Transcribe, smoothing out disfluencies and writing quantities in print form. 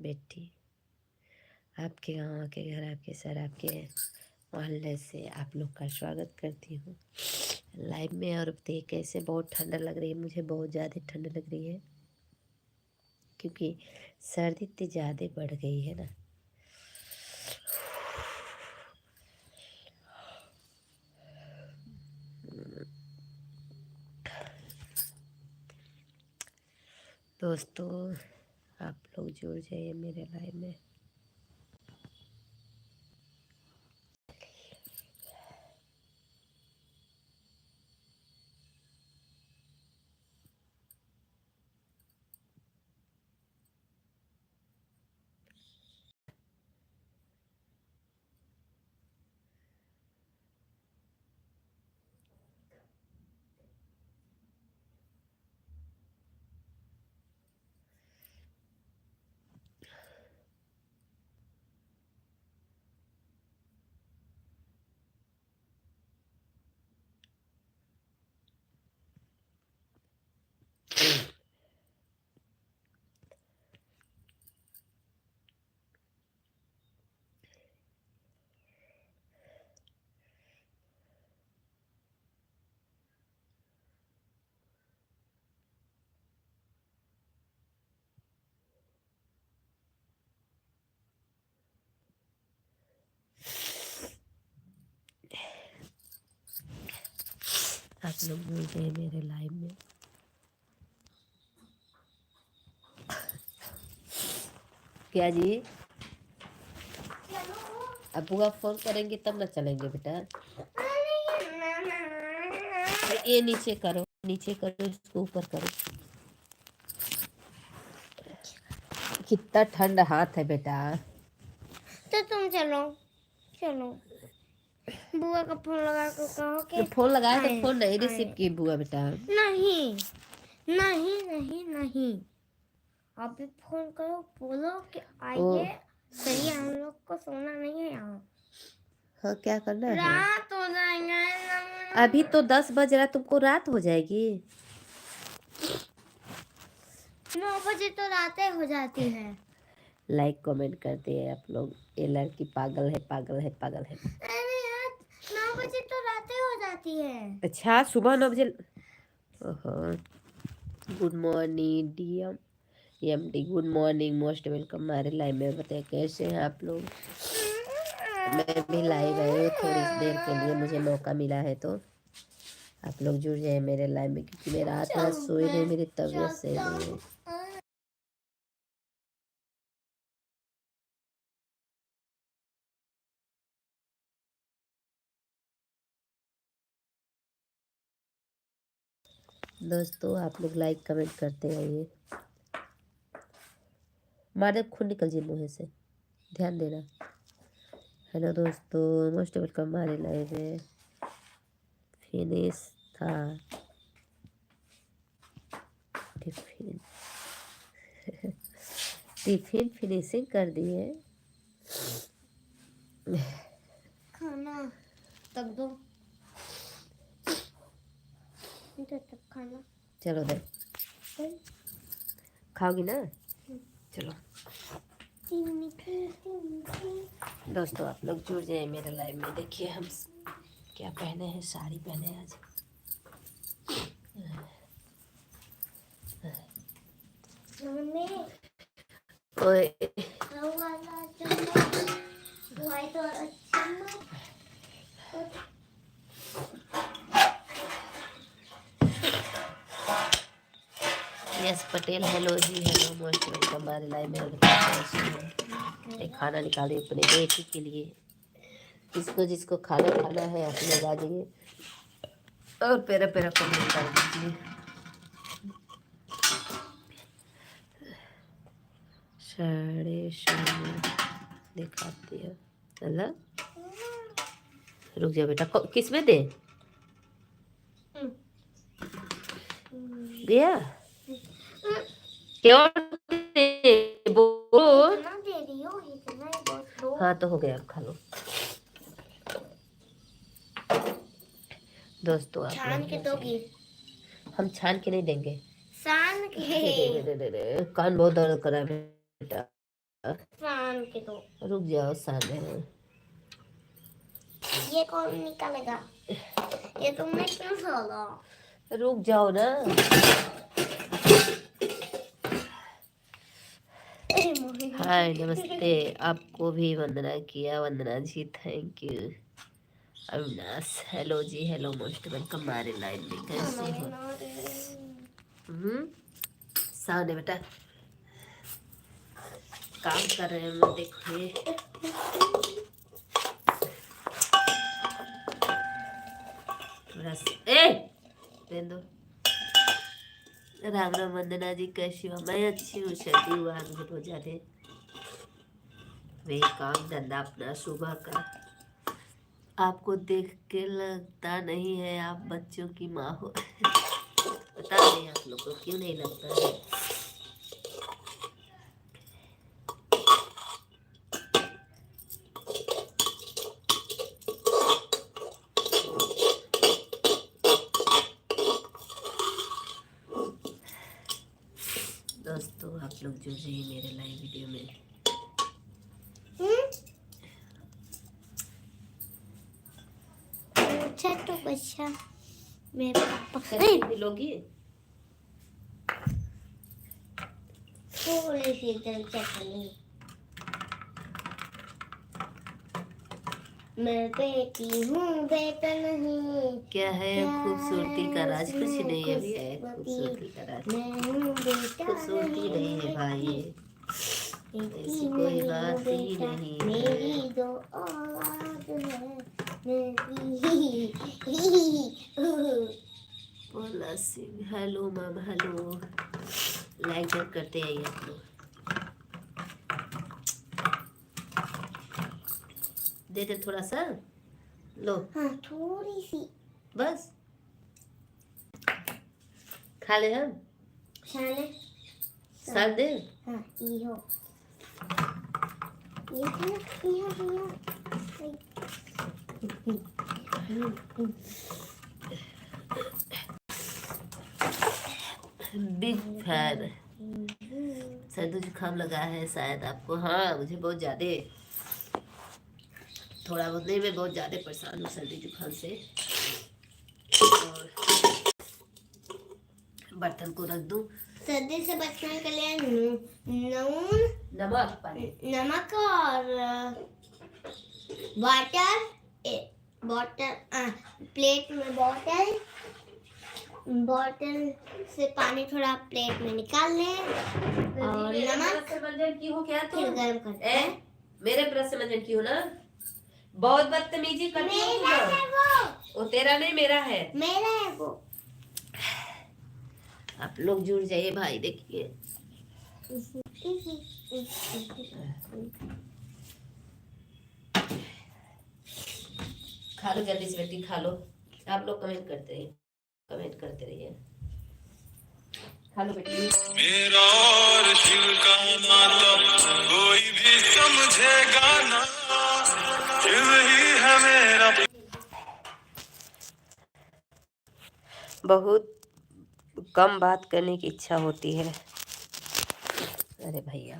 बेटी, आपके गाँव, आपके घर, आपके शहर, आपके मोहल्ले से आप लोग का स्वागत करती हूँ लाइव में। और बताइए कैसे, बहुत ठंडा लग रही है, मुझे बहुत ज़्यादा ठंड लग रही है क्योंकि सर्दी इतनी ज़्यादा बढ़ गई है ना। दोस्तों, आप लोग जुड़ जाइए मेरे लाइव में। आप लोग जुड़ जाइए मेरे लाइव में। क्या जी? अबू आप फोन करेंगे तब ना चलेंगे बेटा। ये नीचे करो, नीचे करो, इसको ऊपर करो। कितना ठंडा हाथ है बेटा। तो तुम चलो चलो, बुआ का फोन लगा कर कहो कि फोन लगाया तो फोन नहीं रिसीव की बुआ बेटा। नहीं नहीं नहीं नहीं, आप भी फोन करो, बोलो कि आइए, सही हम लोग को सोना नहीं है यहाँ। हाँ, क्या करना है? रात हो जाएगा। अभी तो 10 बज रहा, तुमको रात हो जाएगी। 9 बजे तो रातें हो जाती है। लाइक कमेंट करते हैं आप लोग। ये लड़की पागल है, पागल है, पागल है। अरे यार, 9 बजे तो रातें हो जाती है। अच्छा, सुबह 9 बजे। Good morning DM MD, good morning, most welcome हमारे लाइव में। बताइए कैसे हैं आप लोग। मैं भी लाइव आई हूँ थोड़ी देर के लिए, मुझे मौका मिला है तो आप लोग जुड़ जाए मेरे लाइव में, क्योंकि मैं रात रात सोई नहीं, मेरी तबीयत सही नहीं है। दोस्तों, आप लोग लाइक कमेंट करते रहिए। मारे खून निकल जाए मुँह से, ध्यान देना। हेलो दोस्तों, मोस्ट वेलकम हमारे लाइव में। फिनिश था टिफिन। टिफिन फिनिशिंग कर दिए। खाना तब दो, तब खाना। चलो दे, खाओगी ना? चलो दोस्तों, आप लोग जुड़ जाए मेरे लाइव में। देखिए हम क्या पहने हैं, साड़ी पहने हैं आज। ओए yes Patel, hello ji, hello, most welcome हमारे लाइव में। एक खाना निकाले अपने बेटी के लिए। जिसको जिसको खाना खाना है आप लोग आ जाइए और पेरा पेरा कमेंट कर दीजिए। साढ़े दिखाती है। अल्लाह, रुक जा बेटा, किस में दे दिया? क्यों दे बोल। दे रही हो, इतना ही बहुत दो। हाँ तो हो गया, खा लो। दोस्तों, आप छान के दोगी? हम छान के नहीं देंगे, सान के। कान बहुत दर्द कर रहा है बेटा। फैन के दो। रुक जाओ सामने। ये कौन निकालेगा? ये तुमने क्यों खोला? रुक जाओ ना। हाय नमस्ते, आपको भी वंदना किया। Vandana ji thank you. Avinash hello ji, hello most welcome हमारे लाइव में। कैसे हो? सामने बेटा काम कर रहे हैं हम, देखिए। थोड़ा पेन दो। राम राम वंदना जी कैसी हो? मैं अच्छी हूँ, सर्दी हुआ है मुझे बहुत ज्यादा। वही काम धंधा अपना सुबह का। आपको देख के लगता नहीं है आप बच्चों की माँ हो। पता नहीं आप लोग को क्यों नहीं लगता है। दोस्तों आप लोग जुड़ रही मेरे लाइव वीडियो में। अच्छा तो बच्चा मेरे पापा मिलोगी थोड़ी सी चटनी। मैं बेटी हूँ बेटा नहीं। क्या है खूबसूरती का राज? कुछ नहीं अभी है खूबसूरती का राज। मैं हूँ बेटा खूबसूरती नहीं है भाई, ऐसी कोई बात ही नहीं है। मेरी दो औलाद है बोला Singh hello ma'am hello. Like करते हैं आप लोग। दे दे थोड़ा सा, लो। हाँ थोड़ी सी बस खा ले हम। शाले साथ दे। हाँ इहो इहो बिग फैन। सर्दी जुकाम लगा है शायद आपको? हाँ मुझे बहुत ज्यादा, थोड़ा बहुत नहीं, मैं बहुत ज्यादा परेशान हूँ सर्दी जुकाम से। और बर्तन को रख दूं। सर्दी से बचने के लिए नमक पानी, नमक और बॉटल प्लेट में बॉटल से पानी थोड़ा प्लेट में निकाल लें और नमक की हो क्या तुम? फिर गर्म करते हैं। मेरे ब्रश से मंजन की हो ना? बहुत बदतमीजी करती हो तुम। मेरा है वो तेरा नहीं मेरा है। मेरा है वो। आप लोग जुड़ जाइए भाई, देखिए। खा लो जल्दी से बेटी, खा लो। आप लोग कमेंट करते रहिए। खा लो बेटी। मेरा और शिव का नाता कोई भी समझेगा ना, शिव ही है मेरा। बहुत कम बात करने की इच्छा होती है। अरे भैया